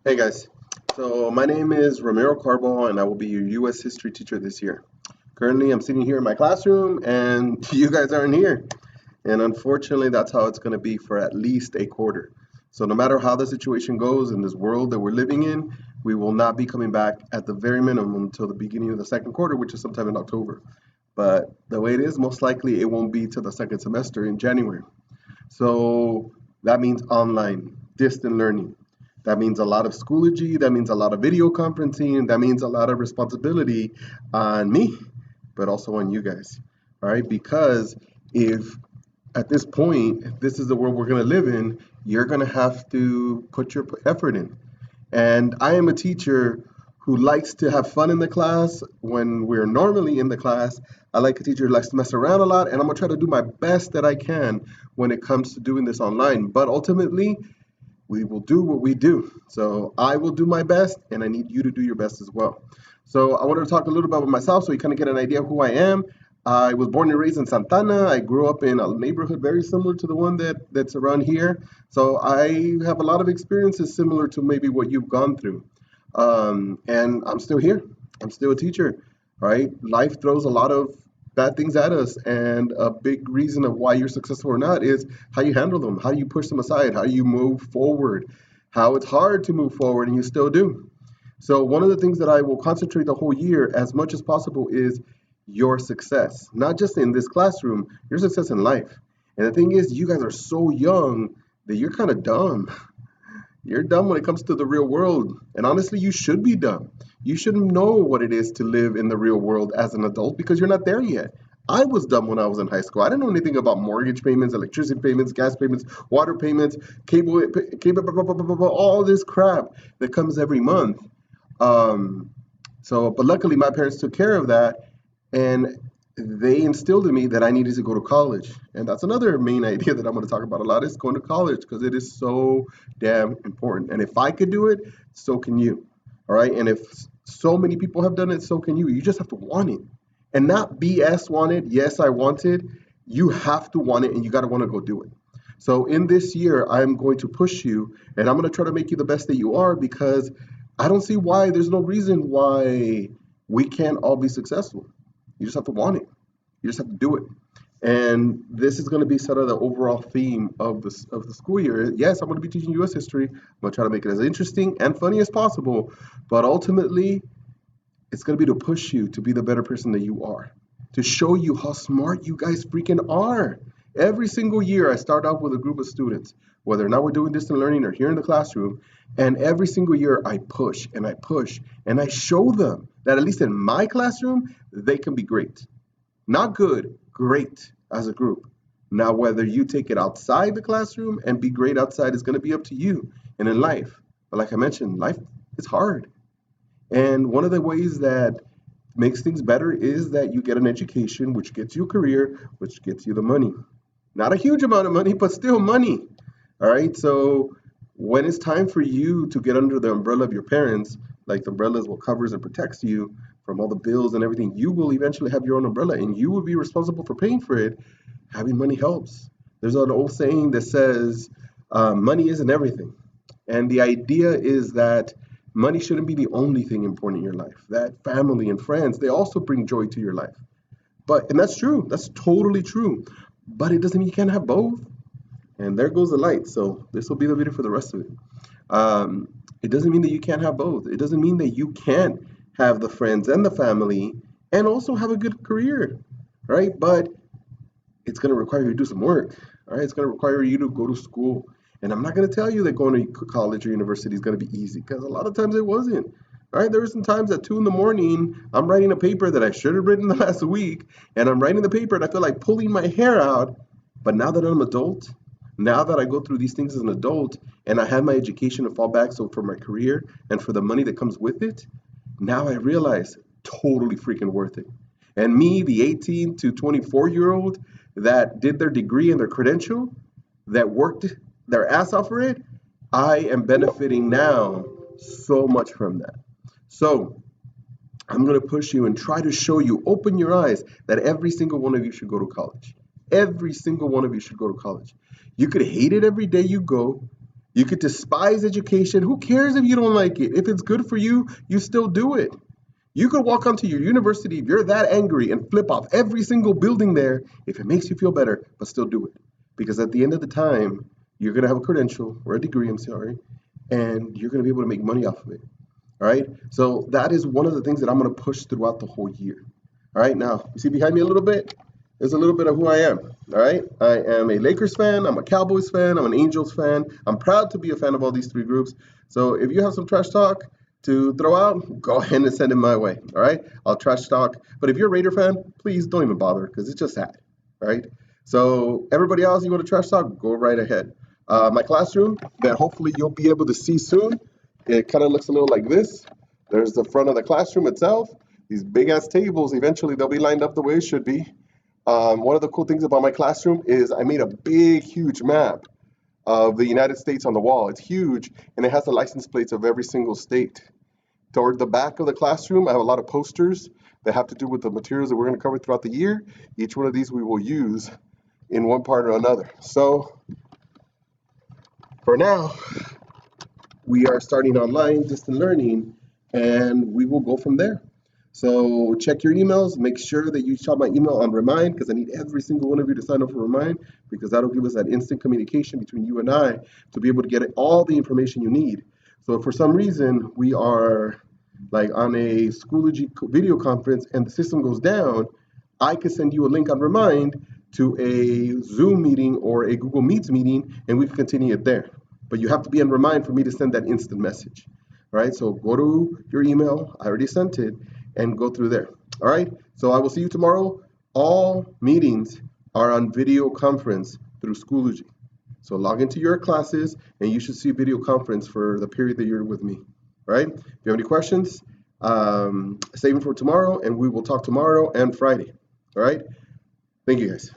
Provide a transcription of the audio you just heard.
Hey guys, so my name is Ramiro Carbajal and I will be your U.S. history teacher this year. Currently, I'm sitting here in my classroom and you guys aren't here. And unfortunately, that's how it's going to be for at least a quarter. So, no matter how the situation goes in this world that we're living in, we will not be coming back at the very minimum until the beginning of the second quarter, which is sometime in October. But the way it is, most likely it won't be till the second semester in January. So, that means online, distant learning. That means a lot of Schoology. That means a lot of video conferencing. That means a lot of responsibility on me, but also on you guys. All right. Because if at this point, if this is the world we're going to live in, you're going to have to put your effort in. And I am a teacher who likes to have fun in the class when we're normally in the class. I like a teacher who likes to mess around a lot, and I'm going to try to do my best that I can when it comes to doing this online. But ultimately, we will do what we do. So I will do my best, and I need you to do your best as well. So I wanted to talk a little about myself so you kind of get an idea of who I am. I was born and raised in Santana. I grew up in a neighborhood very similar to the one that's around here. So I have a lot of experiences similar to maybe what you've gone through. And I'm still here. I'm still a teacher, right? Life throws a lot of bad things at us, and a big reason of why you're successful or not is how you handle them, how you push them aside, how you move forward, how it's hard to move forward, and you still do. So one of the things that I will concentrate the whole year as much as possible is your success, not just in this classroom, your success in life. And the thing is, you guys are so young that you're kind of dumb. You're dumb when it comes to the real world. And honestly, you should be dumb. You shouldn't know what it is to live in the real world as an adult because you're not there yet. I was dumb when I was in high school. I didn't know anything about mortgage payments, electricity payments, gas payments, water payments, cable, all this crap that comes every month. Um, but luckily, my parents took care of that, and they instilled in me that I needed to go to college. And that's another main idea that I'm going to talk about a lot is going to college because it is so damn important. And if I could do it, so can you. All right. And if so many people have done it, so can you. You just have to want it and not BS want it. Yes, I want it. You have to want it and you got to want to go do it. So in this year, I'm going to push you and I'm going to try to make you the best that you are because I don't see why there's no reason why we can't all be successful. You just have to want it. You just have to do it. And this is going to be sort of the overall theme of the school year. Yes, I'm going to be teaching U.S. history. I'm going to try to make it as interesting and funny as possible. But ultimately, it's going to be to push you to be the better person that you are, to show you how smart you guys freaking are. Every single year, I start off with a group of students, whether or not we're doing distant learning or here in the classroom. And every single year, I push and I push and I show them that at least in my classroom, they can be great. Not good, great as a group. Now, whether you take it outside the classroom and be great outside is going to be up to you and in life. But like I mentioned, life is hard. And one of the ways that makes things better is that you get an education, which gets you a career, which gets you the money. Not a huge amount of money, but still money. All right. So when it's time for you to get under the umbrella of your parents, like the umbrella is what covers and protects you from all the bills and everything, you will eventually have your own umbrella and you will be responsible for paying for it. Having money helps. There's an old saying that says, money isn't everything. And the idea is that money shouldn't be the only thing important in your life. That family and friends, they also bring joy to your life. And that's true. That's totally true. But it doesn't mean you can't have both. And there goes the light. So this will be the video for the rest of it. It doesn't mean that you can't have both. It doesn't mean that you can't have the friends and the family and also have a good career, right? But it's going to require you to do some work, all right? It's going to require you to go to school. And I'm not going to tell you that going to college or university is going to be easy because a lot of times it wasn't. All right, there were some times at 2 in the morning, I'm writing a paper that I should have written the last week, and I'm writing the paper and I feel like pulling my hair out. But now that I'm an adult, now that I go through these things as an adult and I have my education to fall back, so for my career and for the money that comes with it, now I realize totally freaking worth it. And me, the 18 to 24-year-old that did their degree and their credential, that worked their ass off for it, I am benefiting now so much from that. So I'm going to push you and try to show you, open your eyes, that every single one of you should go to college. Every single one of you should go to college. You could hate it every day you go. You could despise education. Who cares if you don't like it? If it's good for you, you still do it. You could walk onto your university if you're that angry and flip off every single building there if it makes you feel better, but still do it. Because at the end of the time, you're going to have a credential or a degree, I'm sorry, and you're going to be able to make money off of it. All right. So that is one of the things that I'm going to push throughout the whole year. All right. Now, you see behind me a little bit? There's a little bit of who I am. All right. I am a Lakers fan. I'm a Cowboys fan. I'm an Angels fan. I'm proud to be a fan of all these three groups. So if you have some trash talk to throw out, go ahead and send it my way. All right. I'll trash talk. But if you're a Raider fan, please don't even bother because it's just sad. All right. So everybody else, you want to trash talk, go right ahead. My classroom that hopefully you'll be able to see soon. It kind of looks a little like this. There's the front of the classroom itself. These big ass tables, eventually they'll be lined up the way it should be. One of the cool things about my classroom is I made a big, huge map of the United States on the wall. It's huge, and it has the license plates of every single state. Toward the back of the classroom, I have a lot of posters that have to do with the materials that we're going to cover throughout the year. Each one of these we will use in one part or another. So for now, we are starting online distant learning, and we will go from there. So check your emails. Make sure that you shot my email on Remind because I need every single one of you to sign up for Remind because that'll give us that instant communication between you and I to be able to get all the information you need. So if for some reason we are like on a Schoology video conference and the system goes down, I could send you a link on Remind to a Zoom meeting or a Google Meets meeting, and we can continue it there. But you have to be on Remind for me to send that instant message. All right, so go to your email. I already sent it, and go through there. All right, so I will see you tomorrow. All meetings are on video conference through Schoology. So log into your classes, and you should see video conference for the period that you're with me. All right, if you have any questions, save them for tomorrow, and we will talk tomorrow and Friday. All right, thank you guys.